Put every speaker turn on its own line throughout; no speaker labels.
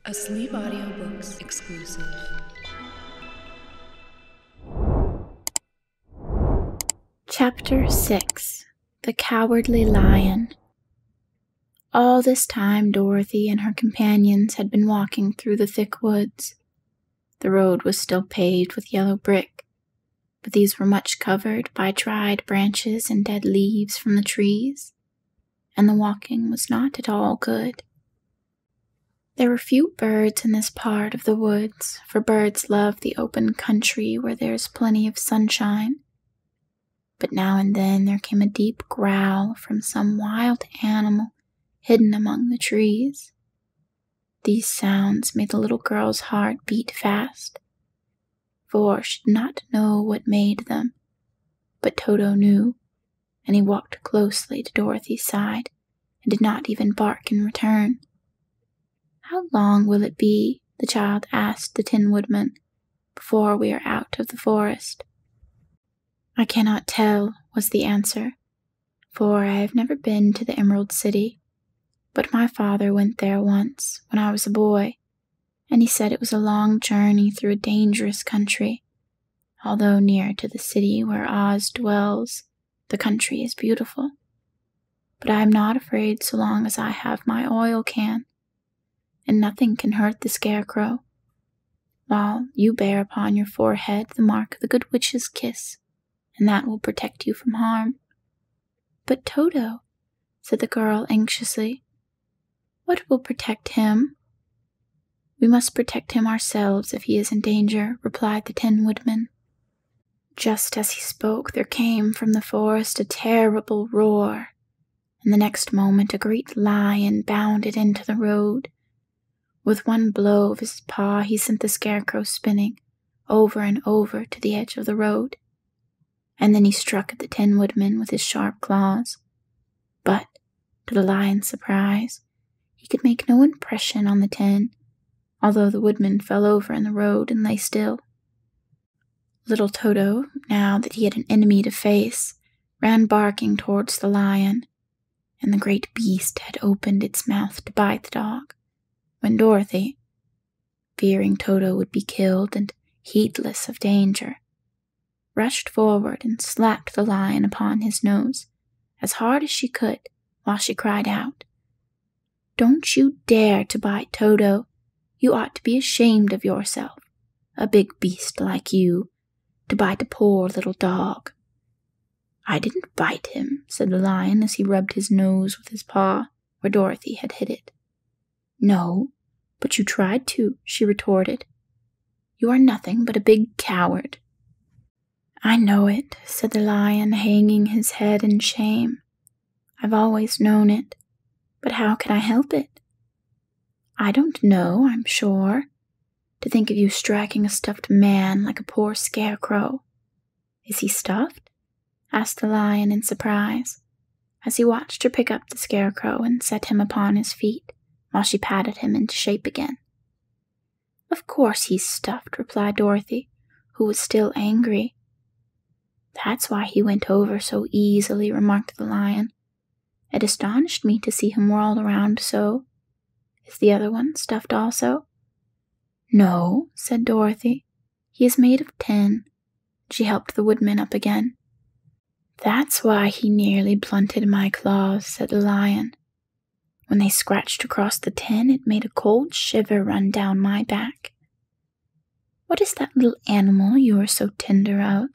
A Sleep Audiobooks exclusive.
Chapter 6. The Cowardly Lion. All this time Dorothy and her companions had been walking through the thick woods. The road was still paved with yellow brick, but these were much covered by dried branches and dead leaves from the trees, and the walking was not at all good. There were few birds in this part of the woods, for birds love the open country where there is plenty of sunshine. But now and then there came a deep growl from some wild animal hidden among the trees. These sounds made the little girl's heart beat fast, for she did not know what made them. But Toto knew, and he walked closely to Dorothy's side and did not even bark in return. "How long will it be," the child asked the Tin Woodman, "before we are out of the forest?" "I cannot tell," was the answer, "for I have never been to the Emerald City, but my father went there once when I was a boy, and he said it was a long journey through a dangerous country. Although near to the city where Oz dwells, the country is beautiful. But I am not afraid so long as I have my oil can, and nothing can hurt the Scarecrow, while you bear upon your forehead the mark of the Good Witch's kiss, and that will protect you from harm." "But Toto," said the girl anxiously, "what will protect him?" "We must protect him ourselves if he is in danger," replied the Tin Woodman. Just as he spoke, there came from the forest a terrible roar, and the next moment a great lion bounded into the road. With one blow of his paw, he sent the Scarecrow spinning over and over to the edge of the road, and then he struck at the Tin Woodman with his sharp claws. But, to the lion's surprise, he could make no impression on the tin, although the woodman fell over in the road and lay still. Little Toto, now that he had an enemy to face, ran barking towards the lion, and the great beast had opened its mouth to bite the dog, when Dorothy, fearing Toto would be killed and heedless of danger, rushed forward and slapped the lion upon his nose as hard as she could while she cried out, "Don't you dare to bite Toto! You ought to be ashamed of yourself, a big beast like you, to bite a poor little dog." "I didn't bite him," said the lion as he rubbed his nose with his paw where Dorothy had hit it. "No, but you tried to," she retorted. "You are nothing but a big coward." "I know it," said the lion, hanging his head in shame. "I've always known it, but how can I help it? I don't know, I'm sure. To think of you striking a stuffed man like a poor Scarecrow." "Is he stuffed?" asked the lion in surprise, as he watched her pick up the Scarecrow and set him upon his feet, while she patted him into shape again. "Of course he's stuffed," replied Dorothy, who was still angry. "That's why he went over so easily," remarked the lion. "It astonished me to see him whirl around so. Is the other one stuffed also?" "No," said Dorothy. "He is made of tin." She helped the woodman up again. "That's why he nearly blunted my claws," said the lion. "When they scratched across the tin, it made a cold shiver run down my back." "What is that little animal you are so tender of?"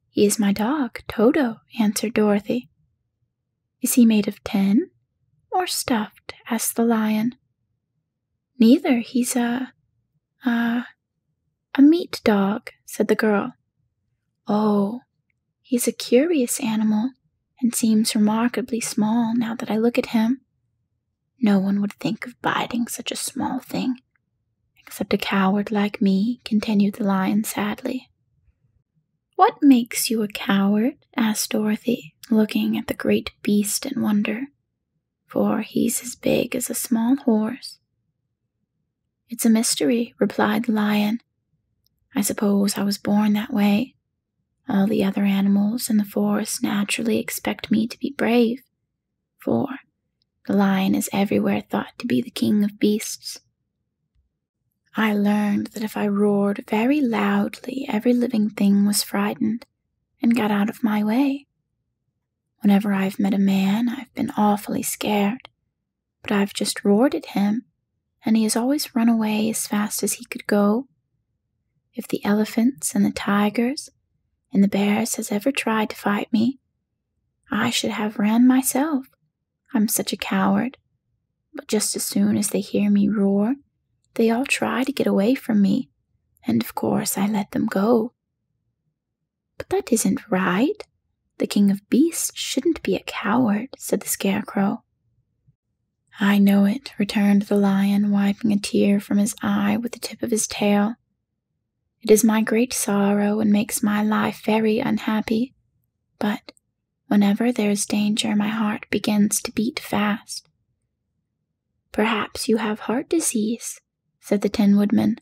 "He is my dog, Toto," answered Dorothy. "Is he made of tin or stuffed?" asked the lion. "Neither. He's a meat dog," said the girl. "Oh, he's a curious animal, and seems remarkably small now that I look at him. No one would think of biting such a small thing, except a coward like me," continued the lion sadly. "What makes you a coward?" asked Dorothy, looking at the great beast in wonder, for he's as big as a small horse. "It's a mystery," replied the lion. "I suppose I was born that way. All the other animals in the forest naturally expect me to be brave, for The lion is everywhere thought to be the king of beasts. I learned that if I roared very loudly, every living thing was frightened and got out of my way. Whenever I've met a man, I've been awfully scared, but I've just roared at him, and he has always run away as fast as he could go. If the elephants and the tigers and the bears has ever tried to fight me, I should have ran myself. I'm such a coward. But just as soon as they hear me roar, they all try to get away from me, and of course I let them go. But that isn't right. The king of beasts shouldn't be a coward, said the Scarecrow. I know it, returned the lion, wiping a tear from his eye with the tip of his tail. It is my great sorrow and makes my life very unhappy, but whenever there is danger, my heart begins to beat fast. Perhaps you have heart disease, said the Tin Woodman.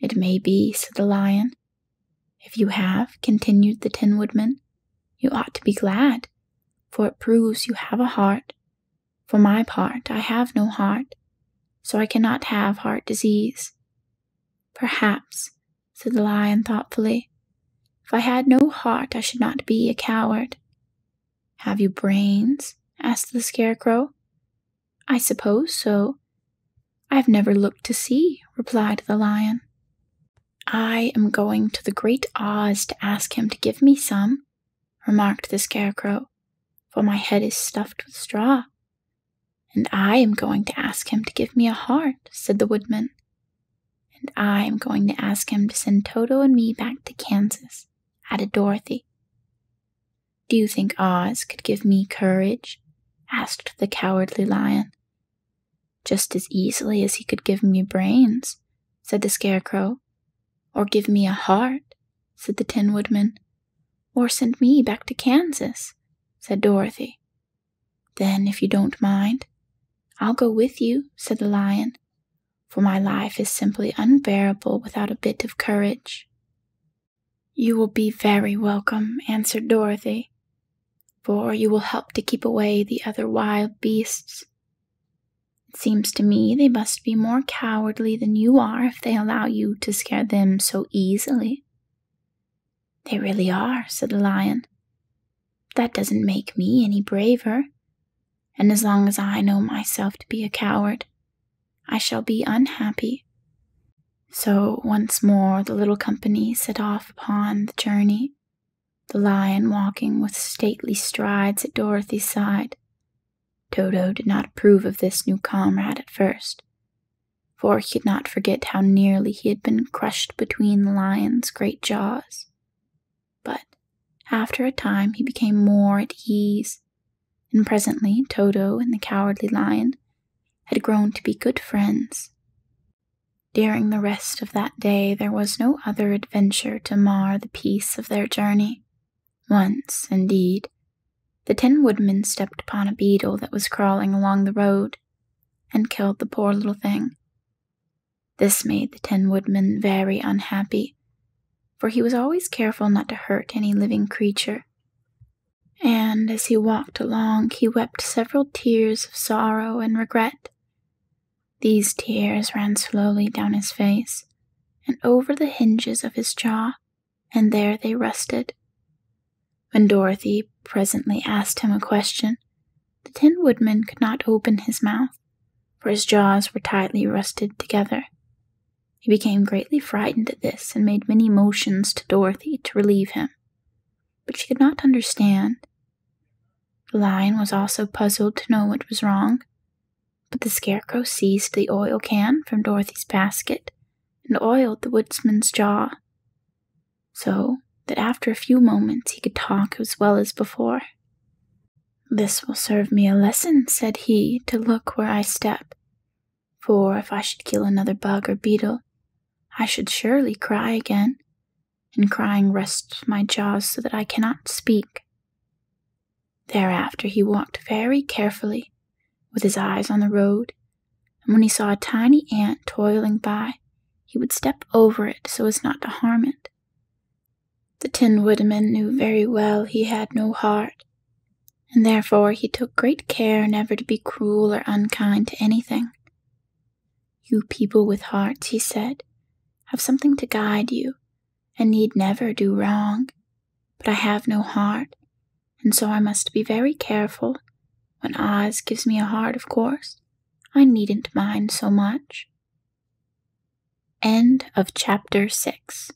It may be, said the lion. If you have, continued the Tin Woodman, you ought to be glad, for it proves you have a heart. For my part, I have no heart, so I cannot have heart disease. Perhaps, said the lion thoughtfully, if I had no heart, I should not be a coward. Have you brains? Asked the Scarecrow. I suppose so. I have never looked to see, replied the lion. I am going to the Great Oz to ask him to give me some, remarked the Scarecrow, for my head is stuffed with straw. And I am going to ask him to give me a heart, said the Woodman. And I am going to ask him to send Toto and me back to Kansas, added Dorothy. Do you think Oz could give me courage? Asked the Cowardly Lion. Just as easily as he could give me brains, said the Scarecrow. Or give me a heart, said the Tin Woodman. Or send me back to Kansas, said Dorothy. Then, if you don't mind, I'll go with you, said the lion, for my life is simply unbearable without a bit of courage. You will be very welcome, answered Dorothy, for you will help to keep away the other wild beasts. It seems to me they must be more cowardly than you are if they allow you to scare them so easily. They really are, said the lion. That doesn't make me any braver, and as long as I know myself to be a coward, I shall be unhappy. So once more the little company set off upon the journey, the lion walking with stately strides at Dorothy's side. Toto did not approve of this new comrade at first, for he could not forget how nearly he had been crushed between the lion's great jaws. But after a time he became more at ease, and presently Toto and the Cowardly Lion had grown to be good friends. During the rest of that day there was no other adventure to mar the peace of their journey. Once, indeed, the Tin Woodman stepped upon a beetle that was crawling along the road, and killed the poor little thing. This made the Tin Woodman very unhappy, for he was always careful not to hurt any living creature. And as he walked along, he wept several tears of sorrow and regret. These tears ran slowly down his face, and over the hinges of his jaw, and there they rested. When Dorothy presently asked him a question, the Tin Woodman could not open his mouth, for his jaws were tightly rusted together. He became greatly frightened at this and made many motions to Dorothy to relieve him, but she could not understand. The lion was also puzzled to know what was wrong, but the Scarecrow seized the oil can from Dorothy's basket and oiled the woodsman's jaw, so that after a few moments he could talk as well as before. This will serve me a lesson, said he, to look where I step, for if I should kill another bug or beetle, I should surely cry again, and crying rests my jaws so that I cannot speak. Thereafter he walked very carefully, with his eyes on the road, and when he saw a tiny ant toiling by, he would step over it so as not to harm it. The Tin Woodman knew very well he had no heart, and therefore he took great care never to be cruel or unkind to anything. "You people with hearts," he said, "have something to guide you, and need never do wrong. But I have no heart, and so I must be very careful. When Oz gives me a heart, of course, I needn't mind so much." End of Chapter 6.